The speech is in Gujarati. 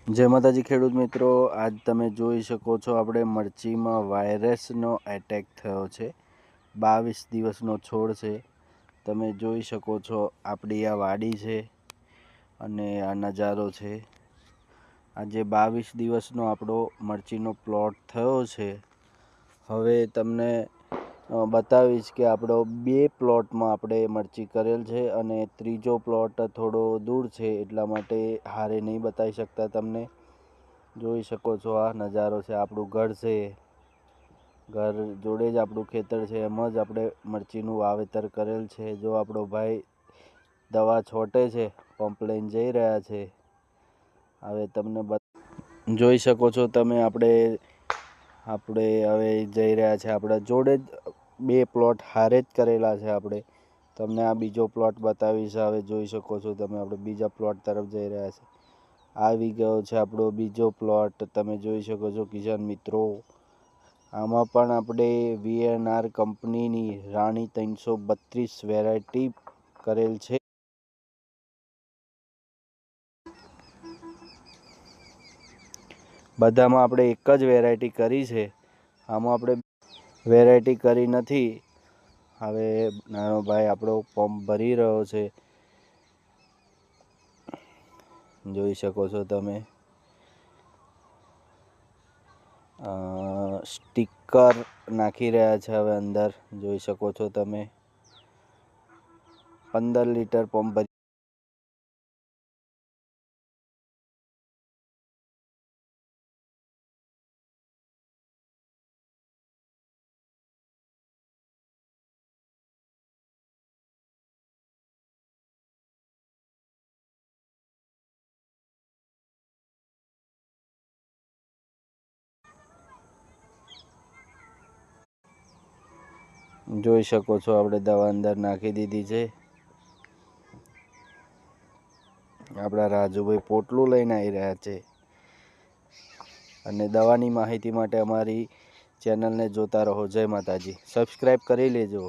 જય માતાજી ખેડૂત મિત્રો, આજ તમે જોઈ શકો છો આપણે મરચીમાં વાયરસનો એટેક થયો છે। 22 દિવસનો છોડ છે। તમે જોઈ શકો છો આપણી આ વાડી છે અને આ નજારો છે। આજે 22 દિવસનો આપણો મરચીનો પ્લોટ થયો છે। હવે તમને બતાવીશ કે આપણો 2 પ્લોટમાં આપણે મરચી કરેલ છે અને ત્રીજો પ્લોટ થોડો દૂર છે, એટલા માટે હારે નહીં બતાવી શકતા તમને। જોઈ શકો છો આ નજારો છે, આપણું ઘર છે, ઘર જોડે જ આપણું ખેતર છે, એમ જ આપણે મરચીનું વાવેતર કરેલ છે। જો આપણો ભાઈ દવા છોટે છે, પંપ લઈને જઈ રહ્યા છે। હવે તમને જોઈ શકો છો તમે આપણે હવે જઈ રહ્યા છે, આપણા જોડે જ 2 પ્લોટ હારે જ કરેલા છે। આપણે તમને આ બીજો પ્લોટ બતાવીશ। હવે જોઈ શકો છો તમે આપણે બીજા પ્લોટ તરફ જઈ રહ્યા છે। આવી ગયો છે આપણો બીજો પ્લોટ, તમે જોઈ શકો છો કિસાન મિત્રો। આમાં પણ આપણે VNR કંપનીની રાણી 332 વેરાયટી કરેલ છે। બધામાં આપણે એક જ વેરાયટી કરી છે, આમાં આપણે વેરાયટી કરી નથી। હવે નાનો ભાઈ આપણો પંપ ભરી રહ્યો છે, જોઈ શકો છો તમે। સ્ટીકર નાખી રહ્યા છે હવે અંદર, જોઈ શકો છો તમે। 15 લીટર પંપ ભરી જોઈ શકો છો આપણે દવા અંદર નાખી દીધી છે। આપણા રાજુભાઈ પોટલું લઈને આવી રહ્યા છે અને દવાની માહિતી માટે અમારી ચેનલને જોતા રહો। જય માતાજી, સબસ્ક્રાઈબ કરી લેજો।